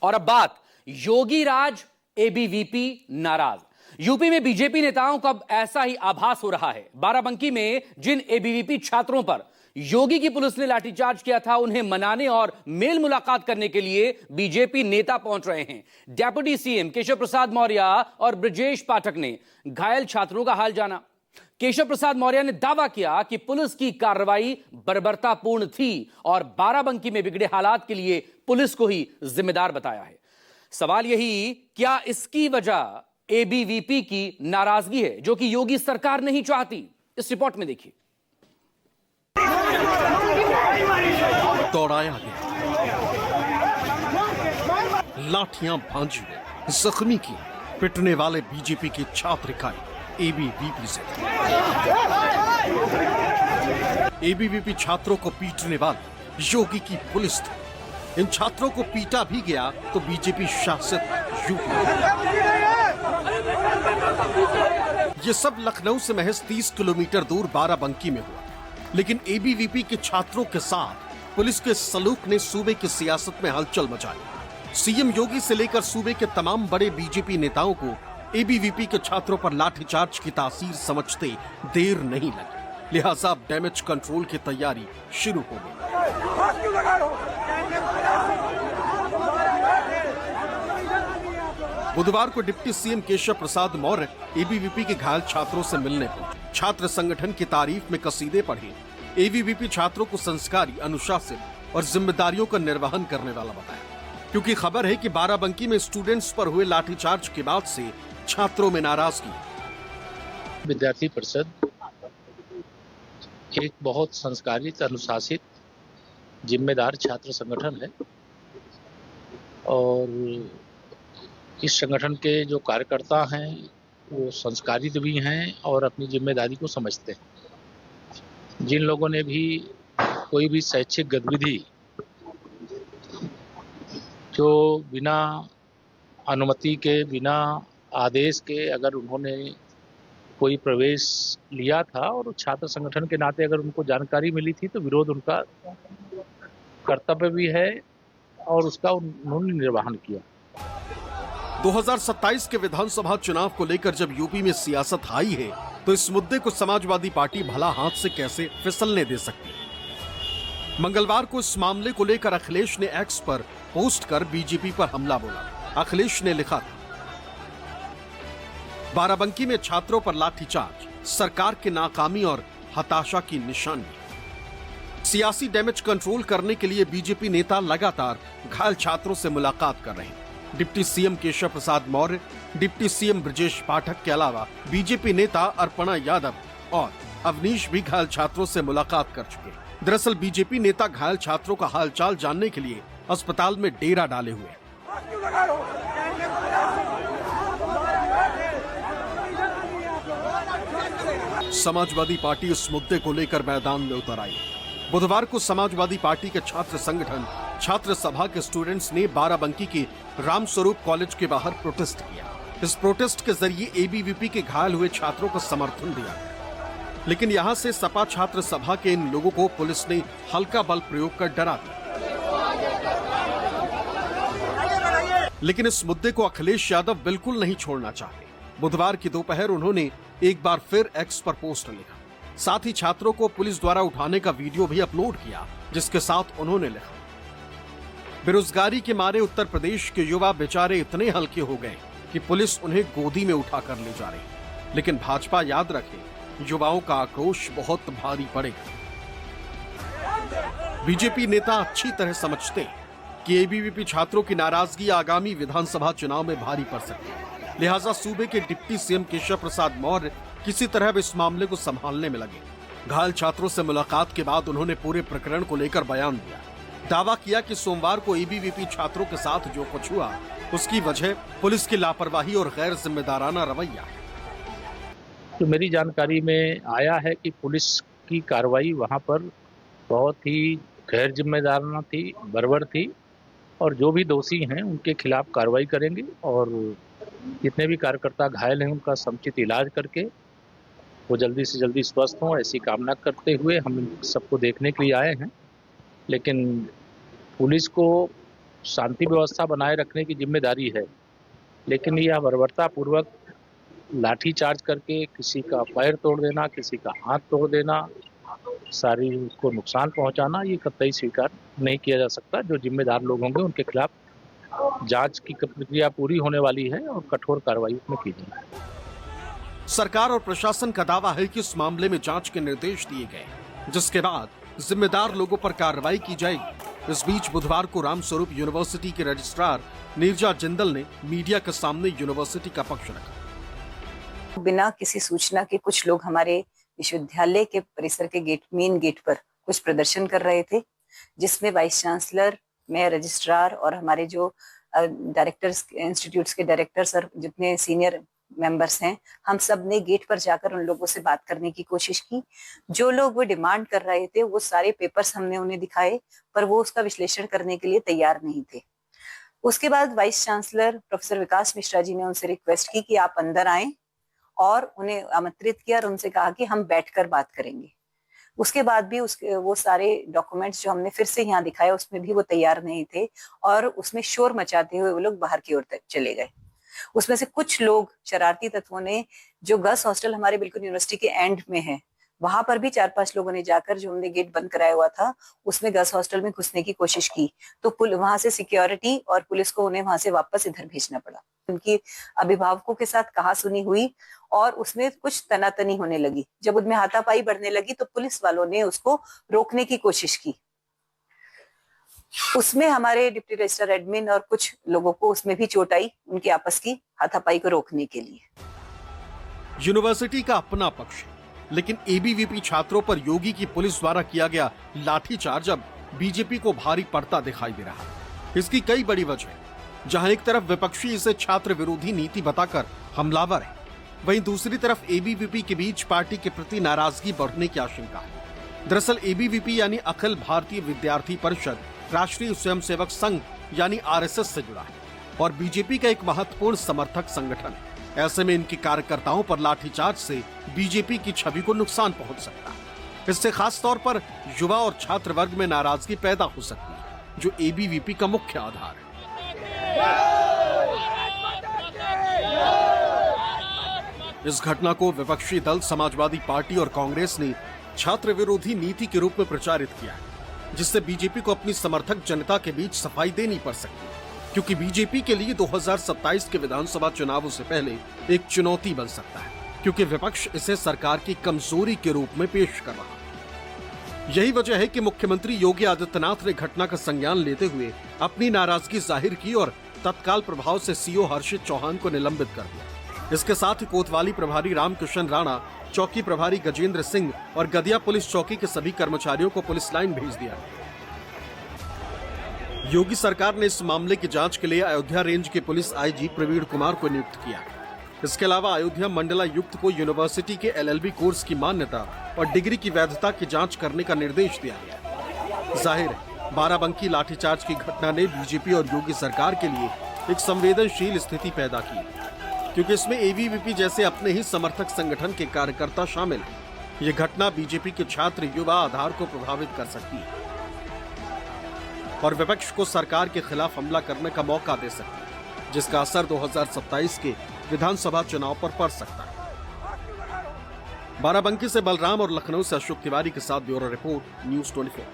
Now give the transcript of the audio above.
और अब बात योगी राज एबीवीपी नाराज। यूपी में बीजेपी नेताओं का अब ऐसा ही आभास हो रहा है। बाराबंकी में जिन एबीवीपी छात्रों पर योगी की पुलिस ने लाठीचार्ज किया था, उन्हें मनाने और मेल मुलाकात करने के लिए बीजेपी नेता पहुंच रहे हैं। डेप्यूटी सीएम केशव प्रसाद मौर्य और ब्रजेश पाठक ने घायल छात्रों का हाल जाना। केशव प्रसाद मौर्य ने दावा किया कि पुलिस की कार्रवाई बर्बरतापूर्ण थी और बाराबंकी में बिगड़े हालात के लिए पुलिस को ही जिम्मेदार बताया है। सवाल यही, क्या इसकी वजह एबीवीपी की नाराजगी है जो कि योगी सरकार नहीं चाहती? इस रिपोर्ट में देखिए। दौड़ाया गया, लाठियां भांजी, जख्मी की, पिटने वाले बीजेपी की छात्र इकाई एबीवीपी से। एबीवीपी छात्रों को पीटने वाली योगी की पुलिस थी। इन छात्रों को पीटा भी गया तो बीजेपी शासित यूपी। ये सब लखनऊ से महज 30 किलोमीटर दूर बाराबंकी में हुआ, लेकिन एबीवीपी के छात्रों के साथ पुलिस के सलूक ने सूबे की सियासत में हलचल मचाई। सीएम योगी से लेकर सूबे के तमाम बड़े बीजेपी नेताओं को एबीवीपी के छात्रों पर लाठीचार्ज की तासीर समझते देर नहीं लगी, लिहाजा अब डैमेज कंट्रोल की तैयारी शुरू हो गई। बुधवार को deputy CM Keshav Prasad Maurya ABVP के घायल छात्रों से मिलने पहुंचे। छात्र संगठन की तारीफ में कसीदे पढ़े। एबीवीपी छात्रों को संस्कारी, अनुशासित और जिम्मेदारियों का निर्वहन करने वाला बताया, क्योंकि खबर है कि बाराबंकी में स्टूडेंट्स पर हुए लाठीचार्ज के बाद से छात्रों में नाराजगी। विद्यार्थी परिषद एक बहुत संस्कारित, अनुशासित, जिम्मेदार छात्र संगठन है और इस संगठन के जो कार्यकर्ता हैं वो संस्कारित भी हैं और अपनी जिम्मेदारी को समझते हैं। जिन लोगों ने भी कोई भी शैक्षिक गतिविधि जो बिना अनुमति के, बिना आदेश के अगर उन्होंने कोई प्रवेश लिया था और छात्र संगठन के नाते अगर उनको जानकारी मिली थी तो विरोध उनका कर्तव्य भी है और उसका उन्होंने निर्वहन किया। 2027 के विधानसभा चुनाव को लेकर जब यूपी में सियासत आई है तो इस मुद्दे को समाजवादी पार्टी भला हाथ से कैसे फिसलने दे सकती है। मंगलवार को इस मामले को लेकर अखिलेश ने एक्स पर पोस्ट कर बीजेपी पर हमला बोला। अखिलेश ने लिखा था, बाराबंकी में छात्रों पर लाठीचार्ज सरकार की नाकामी और हताशा की निशानी। सियासी डैमेज कंट्रोल करने के लिए बीजेपी नेता लगातार घायल छात्रों से मुलाकात कर रहे हैं। Deputy CM Keshav Prasad Maurya, deputy CM Brajesh Pathak के अलावा बीजेपी नेता अर्पणा यादव और अवनीश भी घायल छात्रों से मुलाकात कर चुके हैं। दरअसल बीजेपी नेता घायल छात्रों का हालचाल जानने के लिए अस्पताल में डेरा डाले हुए हैं। समाजवादी पार्टी इस मुद्दे को लेकर मैदान में उतर आई। बुधवार को समाजवादी पार्टी के छात्र संगठन छात्र सभा के स्टूडेंट्स ने बाराबंकी के रामस्वरूप कॉलेज के बाहर प्रोटेस्ट किया। इस प्रोटेस्ट के जरिए एबीवीपी के घायल हुए छात्रों को समर्थन दिया, लेकिन यहां से सपा छात्र सभा के इन लोगों को पुलिस ने हल्का बल प्रयोग कर डरा दिया। लेकिन इस मुद्दे को अखिलेश यादव बिल्कुल नहीं छोड़ना चाहते। बुधवार की दोपहर उन्होंने एक बार फिर एक्स पर पोस्ट लिखा, साथ ही छात्रों को पुलिस द्वारा उठाने का वीडियो भी अपलोड किया, जिसके साथ उन्होंने लिखा, बेरोजगारी के मारे उत्तर प्रदेश के युवा बेचारे इतने हल्के हो गए कि पुलिस उन्हें गोदी में उठाकर ले जा रही। लेकिन भाजपा याद रखे, युवाओं का आक्रोश बहुत भारी पड़ेगा। बीजेपी नेता अच्छी तरह समझते हैं कि एबीवीपी छात्रों की नाराजगी आगामी विधानसभा चुनाव में भारी पड़ सकती है। लिहाजा सूबे के डिप्टी सीएम केशव प्रसाद मौर्य किसी तरह इस मामले को संभालने में लगे। घायल छात्रों से मुलाकात के बाद उन्होंने पूरे प्रकरण को लेकर बयान दिया। दावा किया कि सोमवार को एबीवीपी छात्रों के साथ जो कुछ हुआ उसकी वजह पुलिस की लापरवाही और गैर जिम्मेदाराना रवैया है। तो मेरी जानकारी में आया है कि पुलिस की कार्रवाई वहां पर बहुत ही गैर जिम्मेदाराना थी, बर्बर थी और जो भी दोषी हैं उनके खिलाफ कार्रवाई करेंगे और जितने भी कार्यकर्ता घायल हैं उनका समुचित इलाज करके वो जल्दी से जल्दी स्वस्थ हों, ऐसी कामना करते हुए हम सबको देखने के लिए आए हैं। लेकिन पुलिस को शांति व्यवस्था बनाए रखने की जिम्मेदारी है, लेकिन यह बर्बरतापूर्वक लाठीचार्ज करके किसी का पैर तोड़ देना, किसी का हाथ तोड़ देना, शारीर को नुकसान पहुंचाना, ये कतई स्वीकार नहीं किया जा सकता। जो जिम्मेदार लोग होंगे उनके खिलाफ जांच की प्रक्रिया पूरी होने वाली है और कठोर कार्रवाई उसमें की जाएगी। सरकार और प्रशासन का दावा है कि इस मामले में जांच के निर्देश दिए गए, जिसके बाद जिम्मेदार लोगों पर कार्रवाई की जाएगी। इस बीच बुधवार को रामस्वरूप यूनिवर्सिटी के रजिस्ट्रार नीरजा जिंदल ने मीडिया के सामने यूनिवर्सिटी का पक्ष रखा। बिना किसी सूचना के कुछ लोग हमारे विश्वविद्यालय के परिसर के मेन गेट पर कुछ प्रदर्शन कर रहे थे, जिसमें वाइस चांसलर, मैं, रजिस्ट्रार और हमारे जो डायरेक्टर्स, इंस्टीट्यूट्स के डायरेक्टर्स और जितने सीनियर मेंबर्स हैं, हम सब ने गेट पर जाकर उन लोगों से बात करने की कोशिश की। जो लोग वो डिमांड कर रहे थे, वो सारे पेपर्स हमने उन्हें दिखाए, पर वो उसका विश्लेषण करने के लिए तैयार नहीं थे। उसके बाद वाइस चांसलर प्रोफेसर विकास मिश्रा जी ने उनसे रिक्वेस्ट की कि आप अंदर आएं, और उन्हें आमंत्रित किया और उनसे कहा कि हम बैठकर बात करेंगे। उसके बाद भी वो सारे डॉक्यूमेंट्स जो हमने फिर से यहाँ दिखाए, उसमें भी वो तैयार नहीं थे और उसमें शोर मचाते हुए वो लोग बाहर की ओर चले गए। उसमें से कुछ लोग शरारती तत्वों ने, जो गर्ल्स हॉस्टल हमारे बिल्कुल यूनिवर्सिटी के एंड में है, वहां पर भी 4-5 लोगों ने जाकर, जो हमने गेट बंद कराया हुआ था, उसमें गर्ल्स हॉस्टल में घुसने की कोशिश की, तो वहां से सिक्योरिटी और पुलिस को उन्हें वहां से वापस इधर भेजना पड़ा। उनकी अभिभावकों के साथ कहासुनी हुई और उसमें कुछ तनातनी होने लगी। जब उनमें हाथापाई बढ़ने लगी तो पुलिस वालों ने उसको रोकने की कोशिश की। उसमें हमारे डिप्टी रजिस्ट्रार एडमिन और कुछ लोगों को उसमें भी चोट आई, उनकी आपस की हाथापाई को रोकने के लिए। यूनिवर्सिटी का अपना पक्ष है, लेकिन एबीवीपी छात्रों पर योगी की पुलिस द्वारा किया गया लाठीचार्ज अब बीजेपी को भारी पड़ता दिखाई दे रहा है। इसकी कई बड़ी वजह है। जहां एक तरफ विपक्षी इसे छात्र विरोधी नीति बताकर हमलावर है, वहीं दूसरी तरफ एबीवीपी के बीच पार्टी के प्रति नाराजगी बढ़ने की आशंका है। दरअसल एबीवीपी यानी अखिल भारतीय विद्यार्थी परिषद राष्ट्रीय स्वयंसेवक संघ यानी आरएसएस से जुड़ा है और बीजेपी का एक महत्वपूर्ण समर्थक संगठन है। ऐसे में इनके कार्यकर्ताओं पर लाठीचार्ज से बीजेपी की छवि को नुकसान पहुंच सकता है। इससे खास तौर पर युवा और छात्र वर्ग में नाराजगी पैदा हो सकती है, जो एबीवीपी का मुख्य आधार है। इस घटना को विपक्षी दल समाजवादी पार्टी और कांग्रेस ने छात्र विरोधी नीति के रूप में प्रचारित किया है, जिससे बीजेपी को अपनी समर्थक जनता के बीच सफाई देनी पड़ सकती है, क्योंकि बीजेपी के लिए 2027 के विधानसभा चुनावों से पहले एक चुनौती बन सकता है, क्योंकि विपक्ष इसे सरकार की कमजोरी के रूप में पेश कर रहा है। यही वजह है कि मुख्यमंत्री योगी आदित्यनाथ ने घटना का संज्ञान लेते हुए अपनी नाराजगी जाहिर की और तत्काल प्रभाव से सीओ हर्षित चौहान को निलंबित कर दिया। इसके साथ ही कोतवाली प्रभारी रामकिशन राणा, चौकी प्रभारी गजेंद्र सिंह और गदिया पुलिस चौकी के सभी कर्मचारियों को पुलिस लाइन भेज दिया। योगी सरकार ने इस मामले की जांच के लिए अयोध्या रेंज के पुलिस आईजी प्रवीण कुमार को नियुक्त किया। इसके अलावा अयोध्या मंडलायुक्त को यूनिवर्सिटी के एलएलबी कोर्स की मान्यता और डिग्री की वैधता की जांच करने का निर्देश दिया गया। जाहिर है, बाराबंकी लाठीचार्ज की घटना ने बीजेपी और योगी सरकार के लिए एक संवेदनशील स्थिति पैदा की, क्योंकि इसमें एबीवीपी जैसे अपने ही समर्थक संगठन के कार्यकर्ता शामिल हैं। ये घटना बीजेपी के छात्र युवा आधार को प्रभावित कर सकती है और विपक्ष को सरकार के खिलाफ हमला करने का मौका दे सकती है, जिसका असर 2027 के विधानसभा चुनाव पर पड़ सकता है। बाराबंकी से बलराम और लखनऊ से अशोक तिवारी के साथ ब्यूरो रिपोर्ट, न्यूज़ 24।